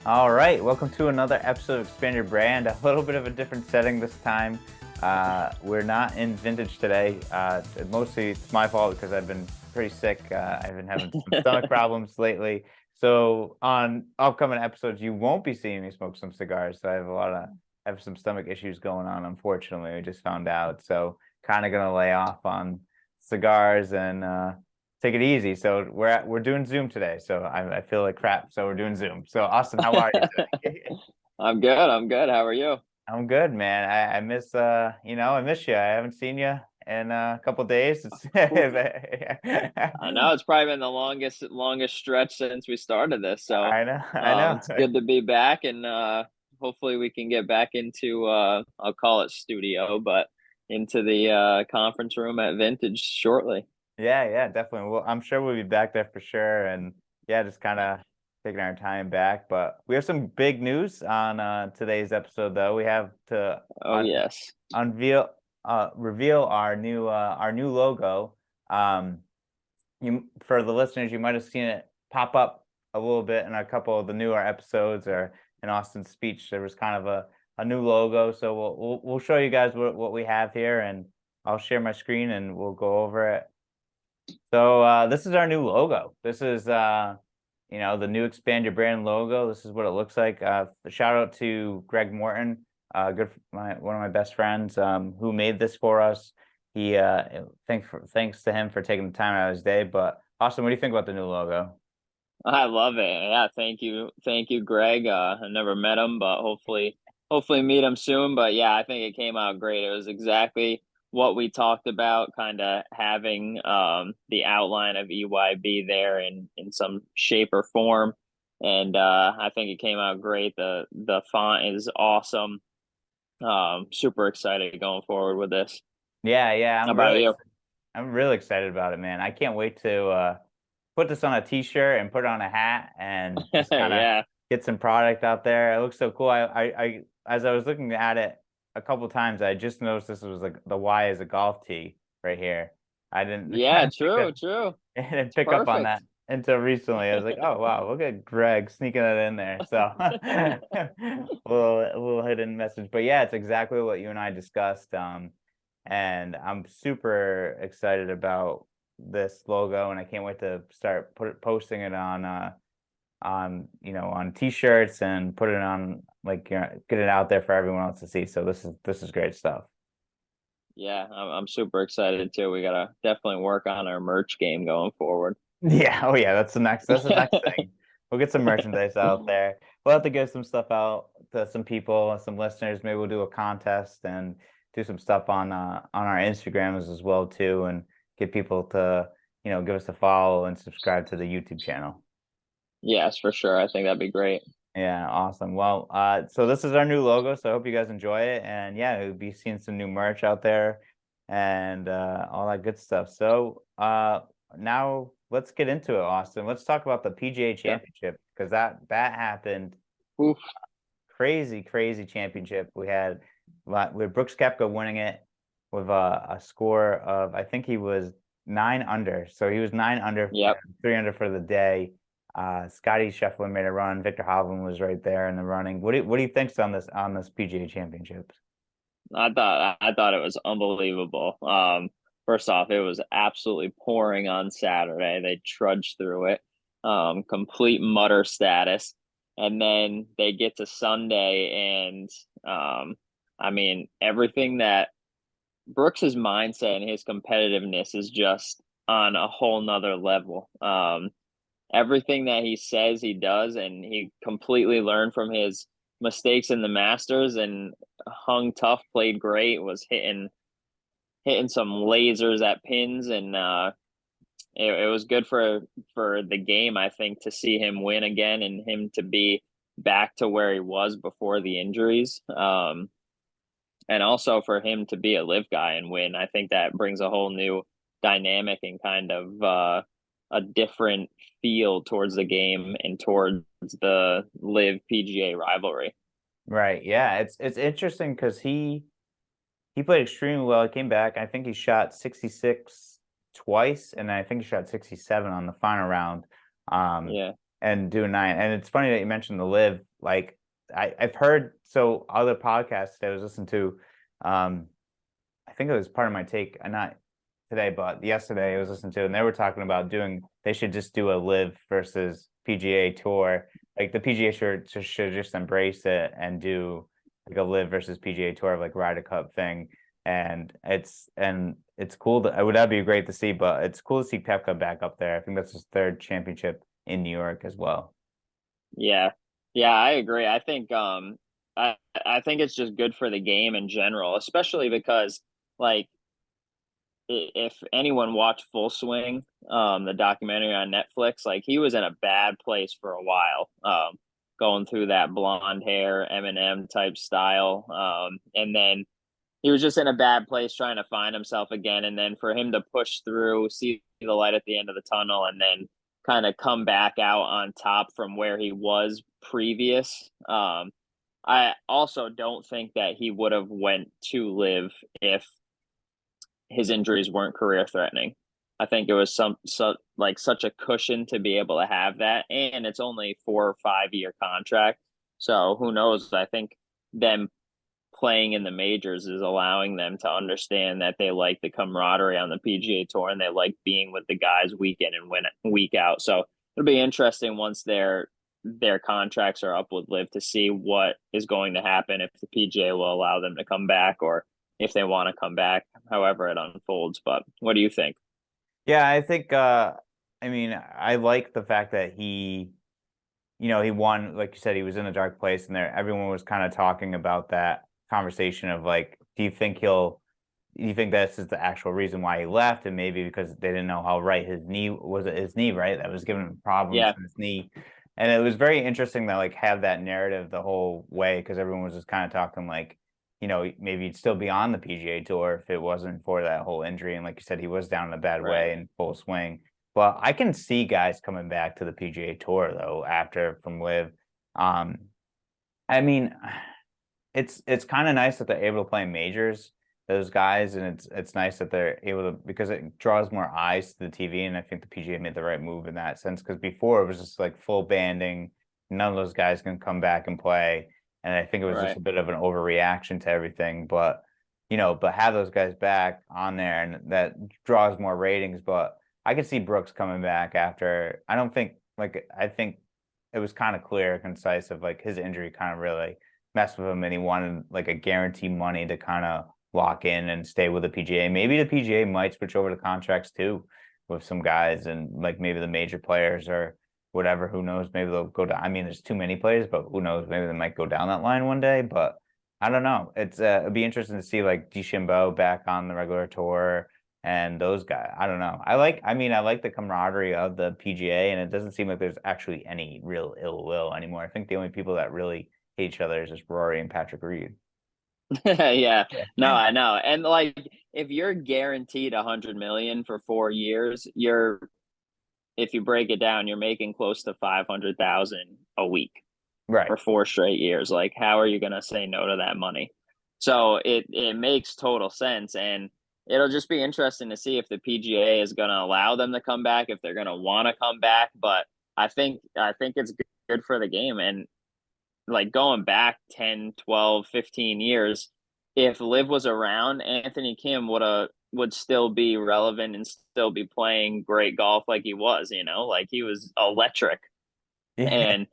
All right, welcome to another episode of Expand Your Brand. A little bit of a different setting this time. We're not in vintage today. Mostly it's my fault because I've been pretty sick. I've been having some stomach problems lately. So on upcoming episodes, you won't be seeing me smoke some cigars. So I have some stomach issues going on, unfortunately. I just found out. So kind of gonna lay off on cigars and take it easy. So we're doing Zoom today. So I feel like crap. So we're doing Zoom. So Austin, how are you today? I'm good. I'm good. How are you? I'm good, man. I miss I miss you. I haven't seen you in a couple days. It's I know it's probably been the longest stretch since we started this. So I know. it's good to be back and hopefully we can get back into I'll call it studio, but into the conference room at Vintage shortly. Yeah, definitely. Well, I'm sure we'll be back there for sure. And yeah, just kind of taking our time back. But we have some big news on today's episode, though. We have to Oh yes. unveil reveal our new logo. Um, you for the listeners, you might have seen it pop up a little bit in a couple of the newer episodes or in Austin's speech. There was kind of a new logo, so we'll show you guys what we have here, and I'll share my screen and we'll go over it. So this is our new logo. This is the new Expand Your Brand logo. This is what it looks like. Shout out to Greg Morton, one of my best friends, who made this for us. He thanks to him for taking the time out of his day. But Austin, what do you think about the new logo? I love it. Yeah, thank you. Thank you, Greg. I never met him, but hopefully meet him soon. But yeah, I think it came out great. It was exactly what we talked about, kind of having the outline of EYB there in some shape or form. And I think it came out great. The font is awesome. Super excited going forward with this. Yeah, How about you? I'm really excited about it, man. I can't wait to put this on a t-shirt and put it on a hat and just kind of Yeah. get some product out there. It looks so cool. I as I was looking at it a couple times, I just noticed this was like the Y is a golf tee right here. I didn't I Yeah, didn't pick true, up true. I didn't It's pick up on perfect. that until recently. I was like, oh wow, look at Greg sneaking that in there. So little hidden message. But yeah, it's exactly what you and I discussed. And I'm super excited about this logo, and I can't wait to start posting it on t-shirts and put it on get it out there for everyone else to see. So this is great stuff. Yeah, I'm super excited too. We gotta definitely work on our merch game going forward. Yeah, oh yeah, that's the next thing. We'll get some merchandise out there. We'll have to get some stuff out to some people, some listeners. Maybe we'll do a contest and do some stuff on our Instagrams as well too, and get people to give us a follow and subscribe to the YouTube channel. Yes, for sure. I think that'd be great. Yeah, awesome. Well, so this is our new logo, so I hope you guys enjoy it. And yeah, we'll be seeing some new merch out there and all that good stuff. So now let's get into it, Austin. Let's talk about the PGA Yeah. Championship because that happened. Oof. Crazy championship. We had Brooks Koepka winning it with a score of I think he was 9 under. So he was 9 under, Yep. 3 under for the day. Scotty Scheffler made a run. Victor Hovland was right there in the running. What do you think's on this PGA Championships? I thought it was unbelievable. First off, it was absolutely pouring on Saturday. They trudged through it. Complete mutter status. And then they get to Sunday and I mean everything that Brooks's mindset and his competitiveness is just on a whole nother level. Everything that he says he does, and he completely learned from his mistakes in the Masters and hung tough, played great, was hitting some lasers at pins, and it was good for the game. I think to see him win again and him to be back to where he was before the injuries. And also for him to be a live guy and win, I think that brings a whole new dynamic and kind of a different feel towards the game and towards the live PGA rivalry. Right. Yeah. It's interesting because he played extremely well. He came back. I think he shot 66 twice, and I think he shot 67 on the final round. Um, Yeah. and do a 9. And it's funny that you mentioned the live. Like I've heard so other podcasts that I was listening to, I think it was part of my take, not today, but yesterday I was listening to, and they were talking about they should just do a live versus PGA tour. Like the PGA should just embrace it and do like a live versus PGA tour, like Ryder Cup thing. And it's cool that'd be great to see, but it's cool to see Pepka back up there. I think that's his third championship in New York as well. Yeah. Yeah, I agree. I think it's just good for the game in general, especially because like if anyone watched Full Swing, the documentary on Netflix, like he was in a bad place for a while, going through that blonde hair Eminem type style, and then he was just in a bad place trying to find himself again, and then for him to push through, see the light at the end of the tunnel, and then kind of come back out on top from where he was previous. I also don't think that he would have went to live if his injuries weren't career threatening. I think it was like such a cushion to be able to have that, and it's only 4 or 5 year contract. So who knows? I think them playing in the majors is allowing them to understand that they like the camaraderie on the PGA Tour and they like being with the guys week in and week out. So it'll be interesting once their contracts are up with Live to see what is going to happen if the PGA will allow them to come back or if they want to come back, however it unfolds. But what do you think? Yeah, I think I mean, I like the fact that he won, like you said, he was in a dark place, and there everyone was kind of talking about that conversation of like, do you think this is the actual reason why he left? And maybe because they didn't know how right his knee was, his knee, right? That was giving him problems Yeah, in his knee. And it was very interesting to like have that narrative the whole way, because everyone was just kind of talking like, maybe he'd still be on the PGA tour if it wasn't for that whole injury. And like you said, he was down in a bad right. way in full swing. But I can see guys coming back to the PGA tour though after from live. Um, I mean, it's kind of nice that they're able to play majors, those guys, and it's nice that they're able to, because it draws more eyes to the TV, and I think the PGA made the right move in that sense, because before it was just like full banding, none of those guys can come back and play, and I think it was just Right. a bit of an overreaction to everything, but but have those guys back on there, and that draws more ratings. But I could see Brooks coming back after. I don't think like I think it was kind of clear, concise of like his injury kind of really mess with him, and he wanted like a guarantee money to kind of lock in and stay with the PGA. Maybe the PGA might switch over to contracts too with some guys, and like maybe the major players or whatever. Who knows? Maybe they'll go down. I mean, there's too many players, but who knows? Maybe they might go down that line one day. But I don't know. It'd be interesting to see like DeChambeau back on the regular tour and those guys. I don't know. I like the camaraderie of the PGA, and it doesn't seem like there's actually any real ill will anymore. I think the only people that really hate each other is just Rory and Patrick Reed. Yeah. Yeah. No, I know. And like if you're guaranteed 100 million for 4 years, if you break it down, you're making close to 500,000 a week Right. for 4 straight years. Like, how are you going to say no to that money? So it makes total sense, and it'll just be interesting to see if the PGA is going to allow them to come back, if they're going to want to come back. But I think it's good for the game, and like going back 10, 12, 15 years, if Liv was around, Anthony Kim would still be relevant and still be playing great golf like he was, like he was electric. Yeah. And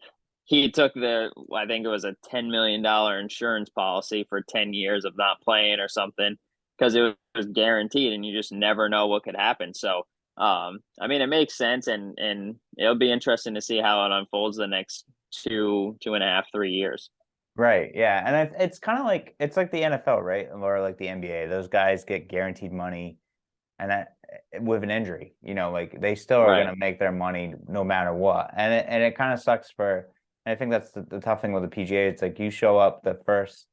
he took I think it was a $10 million insurance policy for 10 years of not playing or something because it was guaranteed and you just never know what could happen. So, I mean, it makes sense, and it'll be interesting to see how it unfolds the next 2.5, 3 years. Right. Yeah. And it's kind of like the NFL, right? Or like the NBA. Those guys get guaranteed money, and that with an injury, like they still are going Right. to make their money no matter what. And it kind of sucks for. And I think that's the tough thing with the PGA. It's like you show up the first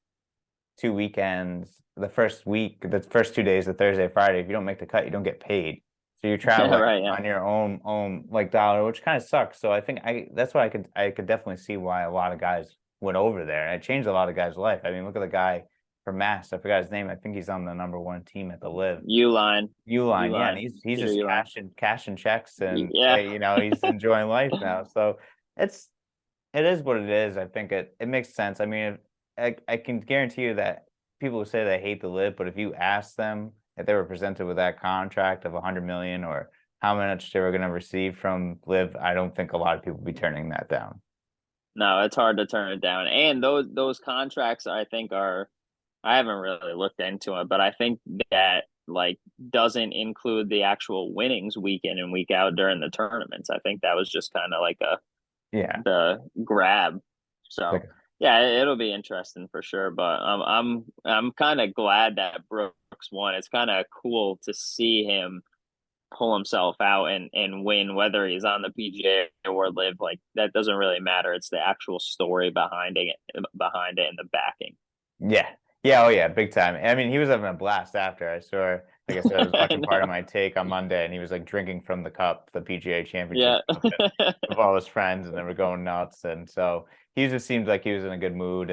2 weekends, the first week, the first 2 days, the Thursday, Friday. If you don't make the cut, you don't get paid. So you're Yeah. traveling Right. Yeah. on your own like dollar, which kind of sucks. So I think that's why I could definitely see why a lot of guys went over there. And it changed a lot of guys' life. I mean, look at the guy from Mass. I forgot his name. I think he's on the number 1 team at the Live. Uline. Uline, yeah, and Uline. he's Peter just Uline. cashing checks, and Yeah. he's enjoying life now. So it is what it is. I think it makes sense. I mean, I can guarantee you that people who say they hate the LIV, but if you ask them if they were presented with that contract of 100 million or how much they were going to receive from LIV, I don't think a lot of people would be turning that down. No, it's hard to turn it down. And those contracts I think are I haven't really looked into it, but I think that like doesn't include the actual winnings week in and week out during the tournaments. I think that was just kind of like Yeah. the grab. It's So like, yeah, it'll be interesting for sure. But I'm kind of glad that Brooks won. It's kind of cool to see him pull himself out and win, whether he's on the PGA or LIV. Like that doesn't really matter. It's the actual story behind it, and the backing. yeah. Yeah, oh yeah, big time. I mean, he was having a blast after. I saw, like I said, I was I watching part of know. my take on Monday, and he was like drinking from the cup, the PGA Championship Yeah. cup, with all his friends, and they were going nuts. And so he just seemed like he was in a good mood,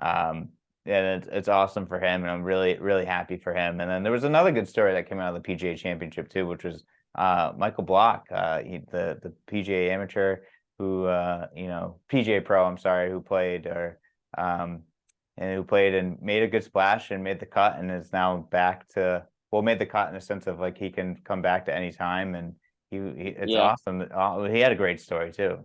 um, and it's awesome for him, and I'm really really happy for him. And then there was another good story that came out of the PGA Championship too, which was Michael Block, the PGA amateur who PGA Pro, I'm sorry, who played or and who played and made a good splash and made the cut and is now back to made the cut in the sense of like he can come back to any time and it's Yeah. awesome. He had a great story too.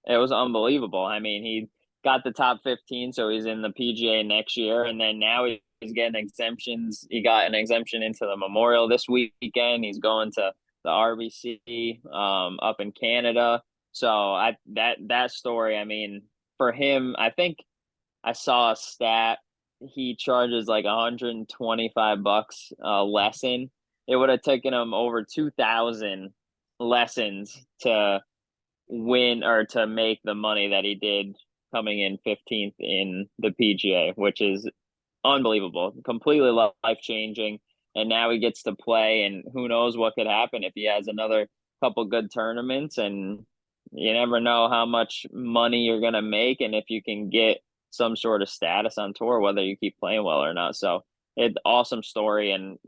It was unbelievable. I mean, he got the top 15, so he's in the PGA next year, and then now he's getting exemptions. He got an exemption into the Memorial this weekend. He's going to the RBC up in Canada. So that story, I mean, for him, I think I saw a stat. He charges like $125 a lesson. It would have taken him over 2,000 lessons to win or to make the money that he did coming in 15th in the PGA, which is unbelievable, completely life changing. And now he gets to play, and who knows what could happen if he has another couple good tournaments. And you never know how much money you're going to make, and if you can get some sort of status on tour, whether you keep playing well or not. So it's awesome story, and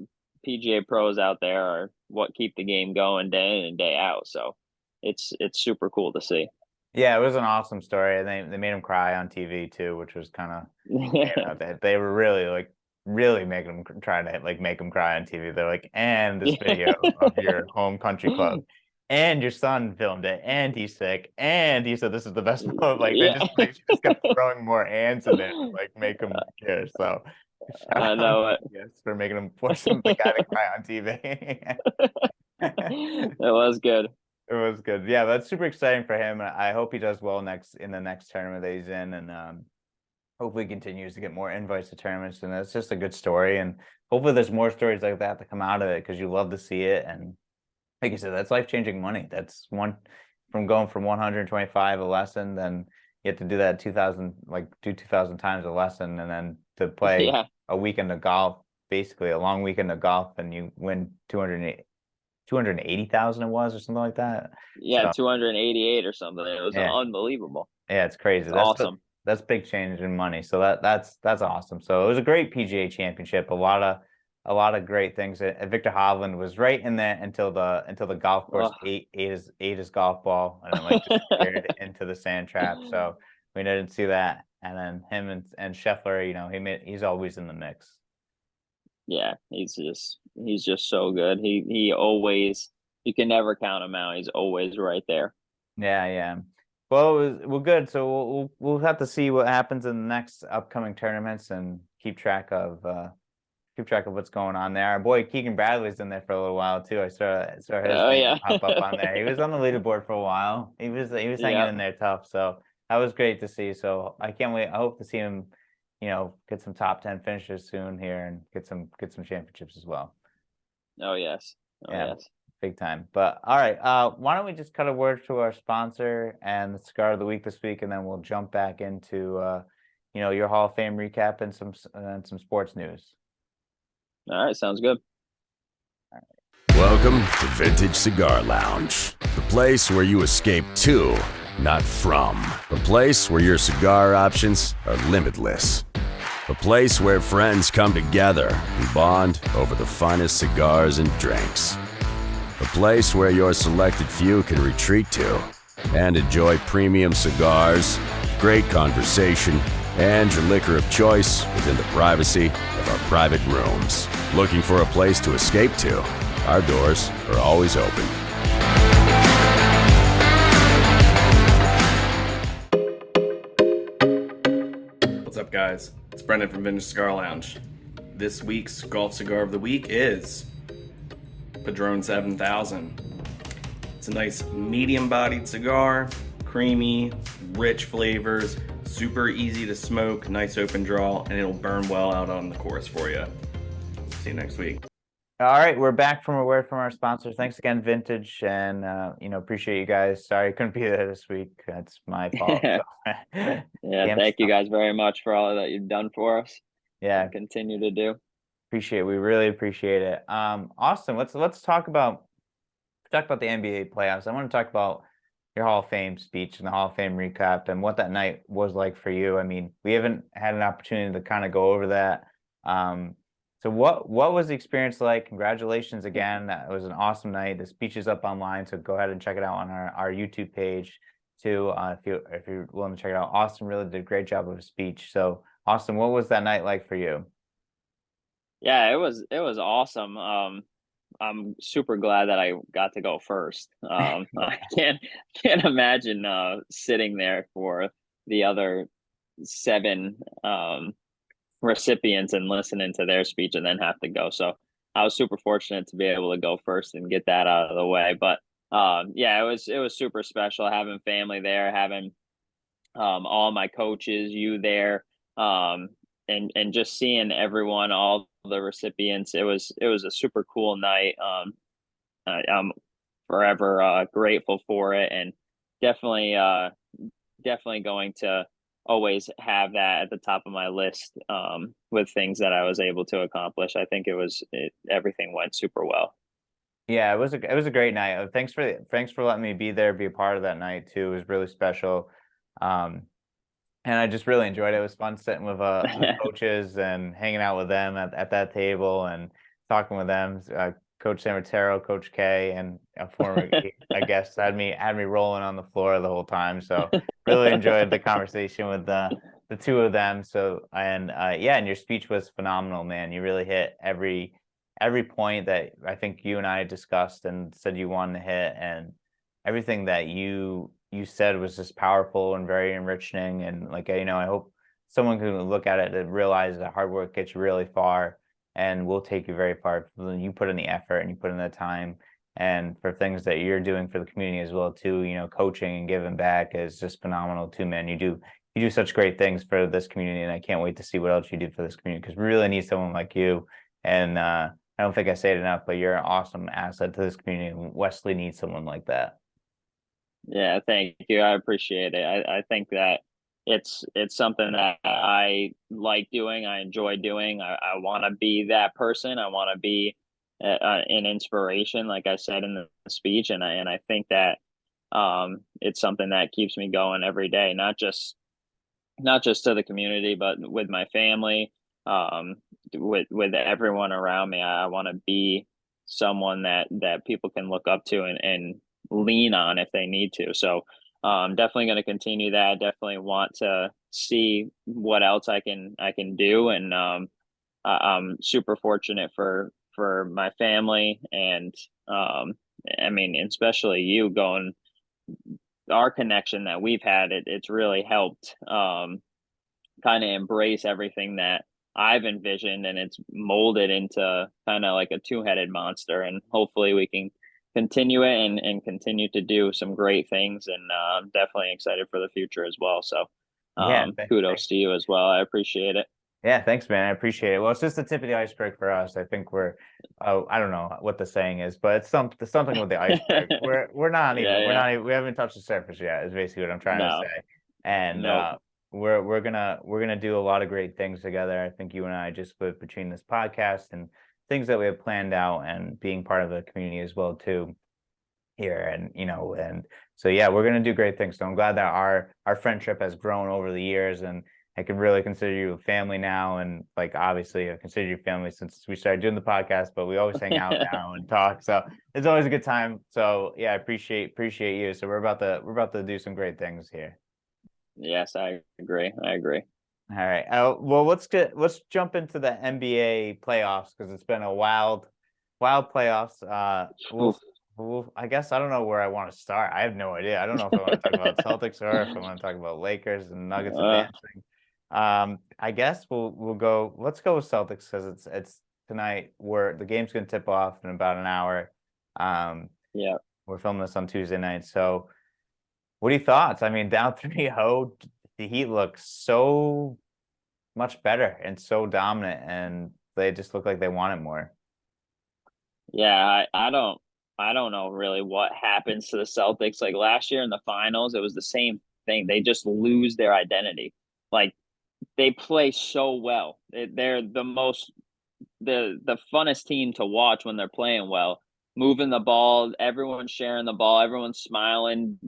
PGA pros out there are what keep the game going day in and day out. So it's super cool to see. Yeah, it was an awesome story, and they made him cry on TV too, which was kind of they were really like really making him try to like make him cry on TV. They're like, and this video of your home country club, and your son filmed it, and he's sick, and he said this is the best part. Like Yeah. they just kept throwing more ands in there, to, like make him care. So shout I out know it. yes for making him forcing the guy to cry on TV. It was good. It was good. Yeah, that's super exciting for him. I hope he does well in the next tournament that he's in, and hopefully he continues to get more invites to tournaments. And it's just a good story. And hopefully there's more stories like that to come out of it because you love to see it. And like you said, that's life-changing money. That's one from going from 125 a lesson, then you have to do that 2,000, like do 2,000 times a lesson, and then to play Yeah. a weekend of golf, basically a long weekend of golf, and you win 280,000 it was or something like that. Yeah, So 288 or something. It was yeah, unbelievable. yeah, it's crazy. It's awesome. That's big change in money. So that's awesome. So it was a great PGA Championship. A lot of great things. Victor Hovland was right in there until the golf course Oh, ate his golf ball and then like disappeared into the sand trap. So we didn't see that. And then him and Scheffler, he's always in the mix. yeah, he's just so good. He always you can never count him out. He's always right there. Yeah, yeah. Well, good. So we'll have to see what happens in the next upcoming tournaments and keep track of what's going on there. Our boy Keegan Bradley's in there for a little while too. I saw his Oh name yeah. pop up on there. He was on the leaderboard for a while. He was hanging Yeah. in there tough. So that was great to see. So I can't wait. I hope to see him, get some top 10 finishes soon here and get some championships as well. Oh yes. Oh Yeah. yes. Big time. But all right, why don't we just cut a word to our sponsor and the cigar of the week this week, and then we'll jump back into your Hall of Fame recap and some sports news. All right, sounds good. Welcome to Vintage Cigar Lounge, the place where you escape to, not from. A place where your cigar options are limitless. A place where friends come together and bond over the finest cigars and drinks. A place where your selected few can retreat to and enjoy premium cigars, great conversation, and your liquor of choice within the privacy of our private rooms. Looking for a place to escape to? Our doors are always open. What's up, guys? It's Brendan from Vintage Cigar Lounge. This week's golf cigar of the week is Padron 7000. It's a nice medium-bodied cigar, creamy, rich flavors, super easy to smoke, nice open draw, and it'll burn well out on the course for you. See you next week. All right, we're back from a word from our sponsors. Thanks again, Vintage, and appreciate you guys. Sorry I couldn't be there this week. That's my fault. Yeah, thank you guys very much for all that you've done for us. Yeah, and continue to do. Appreciate it. We really appreciate it. Austin, let's talk about the NBA playoffs. I want to talk about your Hall of Fame speech and the Hall of Fame recap and what that night was like for you. I mean, we haven't had an opportunity to kind of go over that. So what was the experience like? Congratulations again. It was an awesome night. The speech is up online, so go ahead and check it out on our YouTube page too. If you're willing to check it out. Austin really did a great job of a speech. So Austin, what was that night like for you? Yeah, it was awesome. I'm super glad that I got to go first. I can't imagine sitting there for the other 7 recipients and listening to their speech and then have to go. So I was super fortunate to be able to go first and get that out of the way. But yeah, it was super special having family there, having all my coaches, you there, and just seeing everyone, all the recipients. It was a super cool night. I'm forever grateful for it, and definitely going to always have that at the top of my list with things that I was able to accomplish. I think everything went super well. Yeah, it was a great night. Thanks for letting me be there, be a part of that night too. It was really special. And I just really enjoyed it. It was fun sitting with coaches and hanging out with them at that table and talking with them. Coach Sammartero, Coach K, and a former I guess had me rolling on the floor the whole time. So really enjoyed the conversation with the two of them. So and your speech was phenomenal, man. You really hit every point that I think you and I discussed and said you wanted to hit, and everything that you said was just powerful and very enriching. And I hope someone can look at it and realize that hard work gets you really far and will take you very far. You put in the effort and you put in the time, and for things that you're doing for the community as well too, coaching and giving back is just phenomenal too, man. You do such great things for this community, and I can't wait to see what else you do for this community, because we really need someone like you. And I don't think I say it enough, but you're an awesome asset to this community, and Wesley needs someone like that. Yeah, thank you. I appreciate it. I think that it's something that I like doing. I enjoy doing. I want to be that person. I want to be an inspiration, like I said in the speech, and I think that it's something that keeps me going every day. Not just to the community, but with my family, with everyone around me. I want to be someone that people can look up to and lean on if they need to. So definitely going to continue that. Definitely want to see what else I can do. And I'm super fortunate for my family, and I mean, especially you going, our connection that we've had, it's really helped kind of embrace everything that I've envisioned, and it's molded into kind of like a 2-headed monster. And hopefully we can continue it and continue to do some great things. And I'm definitely excited for the future as well. So kudos to you as well. I appreciate it. Yeah, thanks, man. I appreciate it. Well, it's just the tip of the iceberg for us. I think we're, I don't know what the saying is, but it's something with the iceberg. we're not even, we haven't touched the surface yet, is basically what I'm trying to say. And we're gonna do a lot of great things together. I think you and I, just between this podcast and things that we have planned out, and being part of the community as well too here. And and so yeah, we're gonna do great things. So I'm glad that our friendship has grown over the years, and I can really consider you a family now, and like obviously I consider you family since we started doing the podcast, but we always hang out now and talk. So it's always a good time. So yeah, I appreciate you. So we're about to do some great things here. Yes, I agree. I agree. All right. Well, let's jump into the NBA playoffs because it's been a wild playoffs. I guess I don't know where I want to start. I have no idea. I don't know if I want to talk about Celtics or if I want to talk about Lakers and Nuggets advancing. I guess let's go with Celtics because it's tonight where the game's gonna tip off in about an hour. Yeah. We're filming this on Tuesday night. So what are your thoughts? I mean, down 3-0, the Heat look so much better and so dominant, and they just look like they want it more. Yeah, I don't know really what happens to the Celtics. Like last year in the finals, it was the same thing. They just lose their identity. Like they play so well. They're the funnest team to watch when they're playing well, moving the ball, everyone's sharing the ball, everyone's smiling,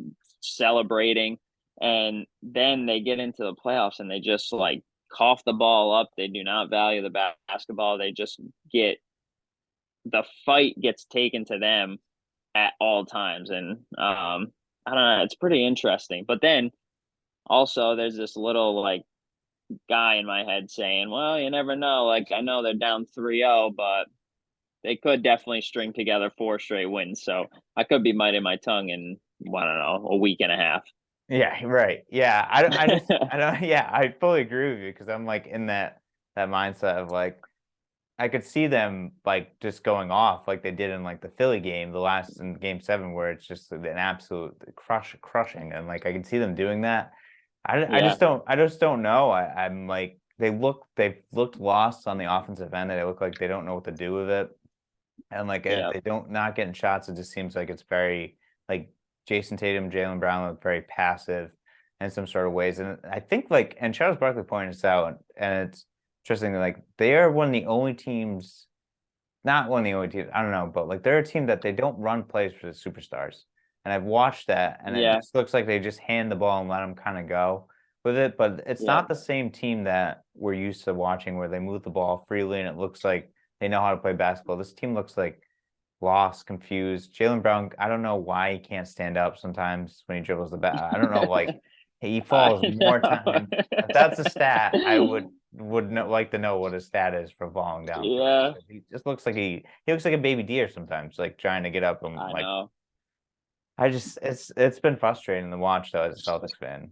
celebrating, and then they get into the playoffs and they just like cough the ball up. They do not value the basketball. They just get the fight gets taken to them at all times, and I don't know. It's pretty interesting, but then also there's this little like guy in my head saying, well, you never know. Like, I know they're down 3-0, but they could definitely string together 4 straight wins. So I could be biting my tongue in, I don't know, a week and a half. Yeah, right. Yeah, I don't. Yeah, I fully agree with you because I'm like in that mindset of like I could see them like just going off like they did in like the Philly game, the last in Game 7, where it's just an absolute crushing, and like I can see them doing that. I Yeah, just don't know. I'm like they've looked lost on the offensive end. They look like they don't know what to do with it, and like yeah, they don't not getting shots. It just seems like it's very like Jason Tatum, Jaylen Brown look very passive in some sort of ways. And I think like and Charles Barkley pointed this out, and it's interesting. Like they are one of the only teams, not one of the only teams. I don't know, but like they're a team that they don't run plays for the superstars. And I've watched that, and it yeah, just looks like they just hand the ball and let them kind of go with it. But it's yeah, not the same team that we're used to watching, where they move the ball freely and it looks like they know how to play basketball. This team looks like lost, confused. Jaylen Brown, I don't know why he can't stand up sometimes when he dribbles the bat. I don't know, like he falls I more know. times. If that's a stat, I would like to know what his stat is for falling down. Yeah, He just looks like he looks like a baby deer sometimes, like trying to get up and I like know. it's been frustrating to watch though as a Celtics fan.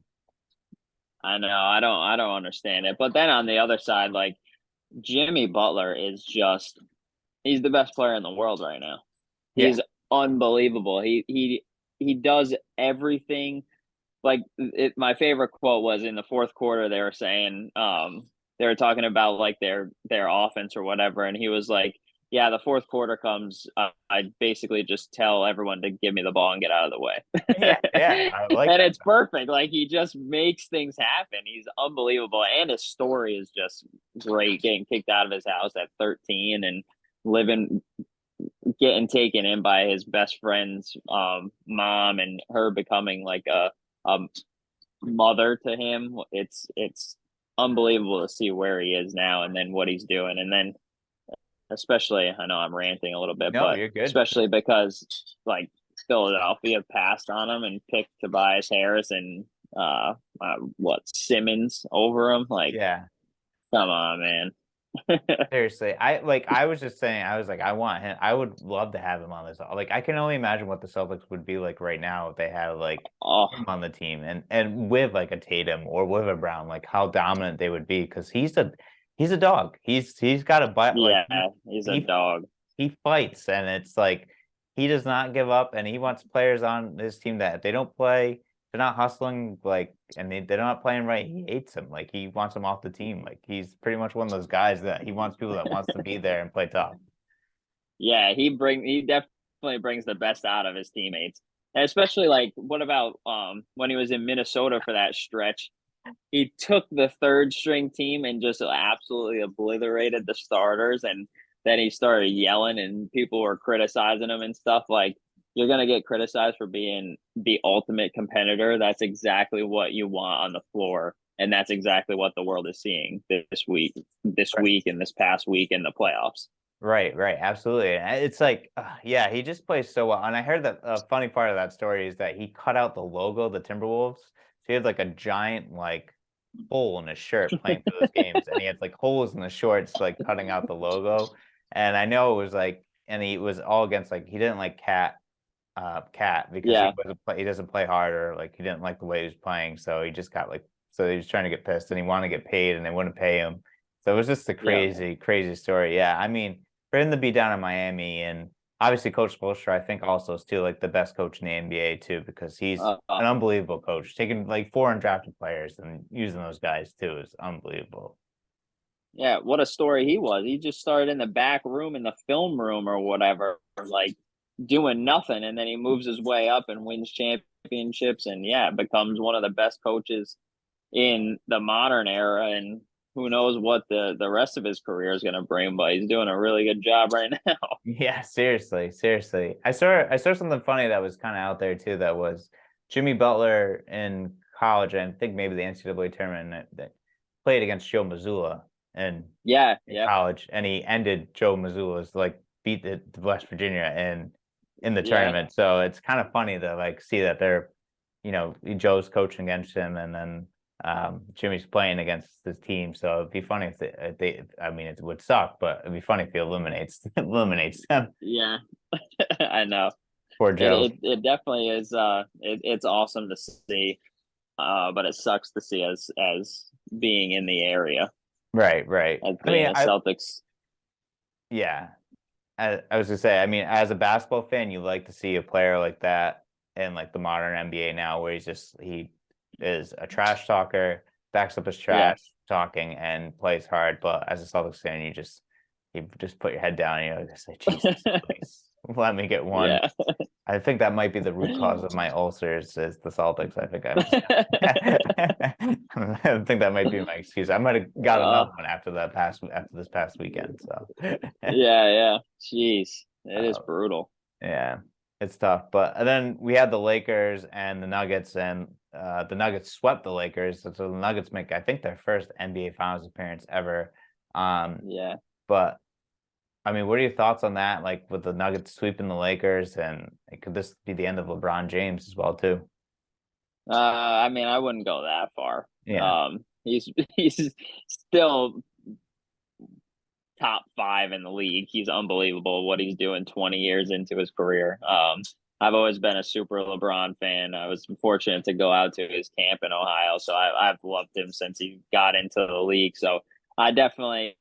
I know. I don't understand it. But then on the other side, like Jimmy Butler is just he's the best player in the world right now. Yeah. He's unbelievable. He does everything. Like my favorite quote was in the fourth quarter. They were saying, they were talking about like their offense or whatever, and he was like, "Yeah, the fourth quarter comes. I basically just tell everyone to give me the ball and get out of the way." Yeah, I like And that. it's perfect. Like he just makes things happen. He's unbelievable, and his story is just great. Getting kicked out of his house at 13 and living getting taken in by his best friend's mom and her becoming like a mother to him. It's unbelievable to see where he is now and then what he's doing. And then especially I know I'm ranting a little bit, No, but you're good. especially because like Philadelphia passed on him and picked Tobias Harris and what Simmons over him. Like, Yeah. come on, man. Seriously, I was just saying, I was like, I want him. I would love to have him on this. Like, I can only imagine what the Celtics would be like right now if they had like Oh, him on the team and with like a Tatum or with a Brown, like how dominant they would be because he's a dog. He's got a butt like yeah, he's a he dog. he fights and it's like he does not give up and he wants players on his team that if they don't play, they're not hustling like and they're not playing right. He hates them. Like he wants them off the team. Like he's pretty much one of those guys that he wants people that wants to be there and play tough. Yeah, he definitely brings the best out of his teammates. And especially like what about when he was in Minnesota for that stretch? He took the third string team and just absolutely obliterated the starters and then he started yelling and people were criticizing him and stuff like you're going to get criticized for being the ultimate competitor. That's exactly what you want on the floor And that's exactly what the world is seeing this week, and this past week in the playoffs. Right, right, absolutely. And it's like, yeah, he just plays so well. And I heard that a funny part of that story is that he cut out the logo of the Timberwolves. So he had like a giant like hole in his shirt playing for those games, and he had like holes in the shorts, like cutting out the logo. And I know it was like, and he was all against like he didn't like Cat because Yeah. he doesn't play hard, or like he didn't like the way he was playing, so he just got like so he was trying to get pissed and he wanted to get paid and they wouldn't pay him. So it was just a Yeah. crazy story. Yeah, I mean, for him to be down in Miami, and obviously Coach Spoelstra, I think also is too like the best coach in the NBA too, because he's an unbelievable coach. Taking like 4 undrafted players and using those guys too is unbelievable. Yeah, what a story he was. He just started in the back room in the film room or whatever, like doing nothing, and then he moves his way up and wins championships, and yeah, becomes one of the best coaches in the modern era. And who knows what the rest of his career is going to bring, but he's doing a really good job right now. Yeah, seriously. I saw something funny that was kind of out there too. That was Jimmy Butler in college, and I think maybe the NCAA tournament that played against Joe Mazzulla in Yeah, college, and he ended Joe Mazzulla's like beat the West Virginia in the Yeah. tournament. So it's kind of funny to like see that they're, Joe's coaching against him, and then Jimmy's playing against his team. So it'd be funny if I mean, it would suck, but it'd be funny if he eliminates them. Yeah. I know. Poor Joe. It definitely is. It's awesome to see, but it sucks to see as being in the area. Right. As being Celtics. Yeah. I was gonna say, I mean, as a basketball fan, you like to see a player like that in like the modern NBA now, where he is a trash talker, backs up his trash talking, and plays hard. But as a Celtics fan, you just put your head down and you're like, say, Jesus, please let me get one. Yeah. I think that might be the root cause of my ulcers is the Celtics. I think I think that might be my excuse. I might have got another one after this past weekend. So yeah. Jeez, it is brutal. Yeah, it's tough. But then we had the Lakers and the Nuggets, and the Nuggets swept the Lakers. So the Nuggets make, I think, their first NBA Finals appearance ever. Yeah. But I mean, what are your thoughts on that? Like with the Nuggets sweeping the Lakers, and could this be the end of LeBron James as well too? I mean, I wouldn't go that far. Yeah. He's still top 5 in the league. He's unbelievable what he's doing 20 years into his career. I've always been a super LeBron fan. I was fortunate to go out to his camp in Ohio, so I've loved him since he got into the league. So I definitely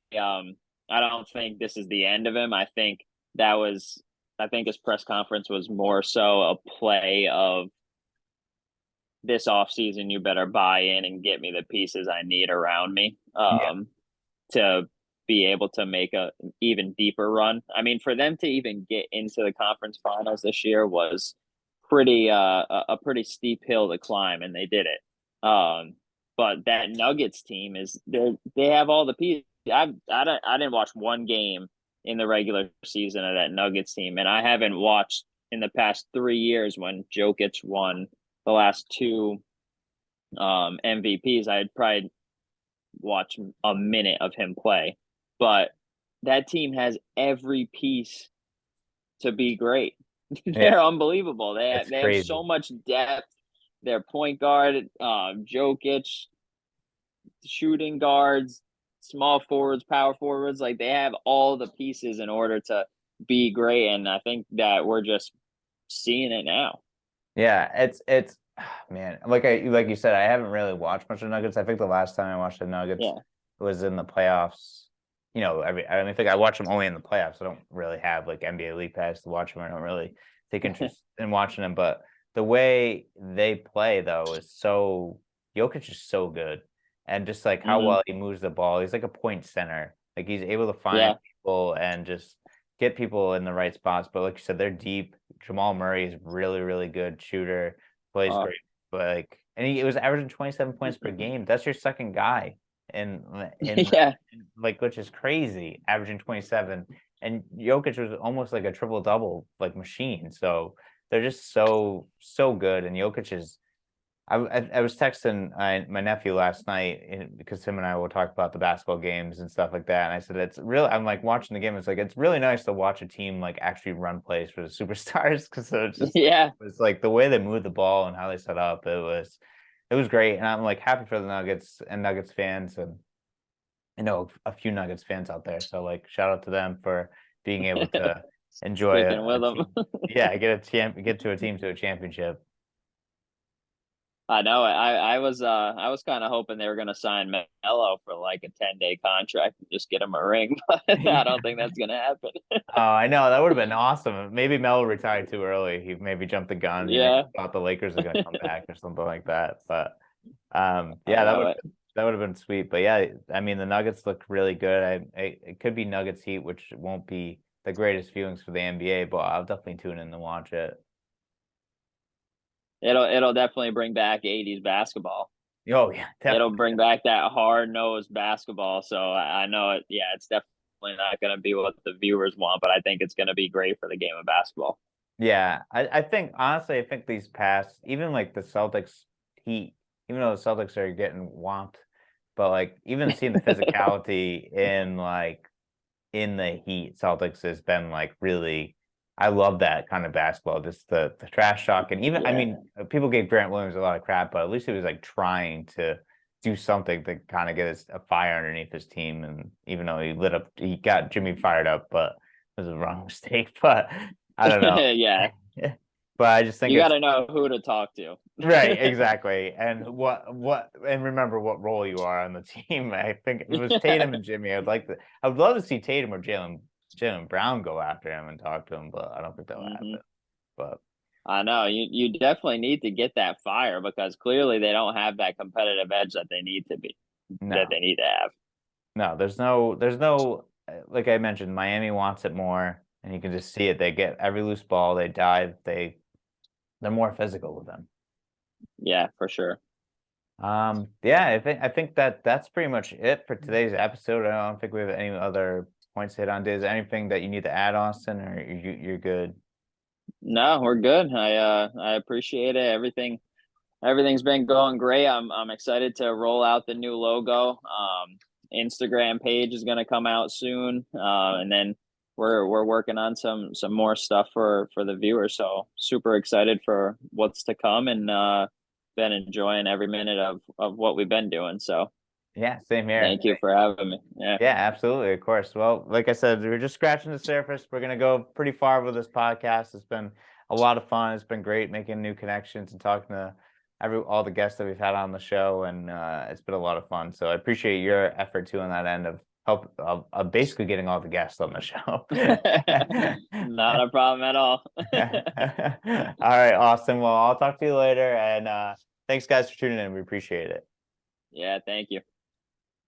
I don't think this is the end of him. I think his press conference was more so a play of this offseason, you better buy in and get me the pieces I need around me to be able to make an even deeper run. I mean, for them to even get into the conference finals this year was a pretty steep hill to climb, and they did it. But that Nuggets team they have all the pieces. I didn't watch one game in the regular season of that Nuggets team, and I haven't watched in the past 3 years when Jokic won the last 2 MVPs. I'd probably watch a minute of him play, but that team has every piece to be great. They're unbelievable. They have so much depth. Their point guard, Jokic, shooting guards, small forwards, power forwards, like they have all the pieces in order to be great. And I think that we're just seeing it now. Yeah, it's man, like you said, I haven't really watched much of Nuggets. I think the last time I watched the Nuggets was in the playoffs. I think I watch them only in the playoffs. I don't really have like NBA League Pass to watch them. I don't really take interest in watching them. But the way they play though is Jokic is so good. And just like how well he moves the ball. He's like a point center. Like he's able to find people and just get people in the right spots. But like you said, they're deep. Jamal Murray is really, really good shooter, plays great. But and he was averaging 27 points per game. That's your second guy which is crazy, averaging 27. And Jokic was almost like a triple double like machine. So they're just so good. And Jokic is I was texting my nephew last night because him and I will talk about the basketball games and stuff like that. And I said, it's really, I'm like watching the game. It's like, it's really nice to watch a team like actually run plays for the superstars. Cause it's just, Yeah. it's like the way they moved the ball and how they set up. It was great. And I'm like happy for the Nuggets and Nuggets fans. And I know a few Nuggets fans out there. So like, shout out to them for being able to enjoy Sticking with them. Yeah. Get to a team to a championship. I know. I was kind of hoping they were going to sign Melo for like a 10-day contract and just get him a ring, but I don't think that's going to happen. Oh, I know that would have been awesome. Maybe Melo retired too early. He maybe jumped the gun. He maybe Yeah. thought the Lakers are going to come back or something like that. But I yeah, know it. that would have been sweet. But yeah, I mean the Nuggets look really good. It could be Nuggets Heat, which won't be the greatest viewings for the NBA, but I'll definitely tune in to watch it. It'll definitely bring back 80s basketball. Oh yeah, definitely. It'll bring back that hard-nosed basketball. So I know it. Yeah, it's definitely not going to be what the viewers want, but I think it's going to be great for the game of basketball. Yeah, I think honestly, I think these past, even like the Celtics Heat, even though the Celtics are getting whomped, but like even seeing the physicality in the Heat Celtics has been like really, I love that kind of basketball. Just the trash talk, and even I mean, people gave Grant Williams a lot of crap, but at least he was like trying to do something to kind of get a fire underneath his team. And even though he got Jimmy fired up, but it was a wrong mistake. But I don't know. Yeah. But I just think you got to know who to talk to. Right, exactly. And and remember what role you are on the team. I think it was Tatum and Jimmy. I would love to see Tatum or Jaylen Brown go after him and talk to him, but I don't think that'll happen. But I know you definitely need to get that fire because clearly they don't have that competitive edge that they need to have. No, there's no like I mentioned, Miami wants it more, and you can just see it. They get every loose ball, they dive, they're more physical with them. Yeah, for sure. Yeah, I think that's pretty much it for today's episode. I don't think we have any other points to hit on. Is there anything that you need to add, Austin, or you're good? No, we're good. I appreciate it. Everything's been going great. I'm excited to roll out the new logo. Instagram page is going to come out soon, and then we're working on some more stuff for the viewers. So super excited for what's to come, and been enjoying every minute of what we've been doing. So yeah, same here. Thank you for having me. Yeah, absolutely, of course. Well, like I said, we're just scratching the surface. We're gonna go pretty far with this podcast. It's been a lot of fun. It's been great making new connections and talking to all the guests that we've had on the show, and it's been a lot of fun. So I appreciate your effort too on that end of basically getting all the guests on the show. Not a problem at all. All right, Austin. Well, I'll talk to you later, and thanks guys for tuning in. We appreciate it. Yeah, thank you.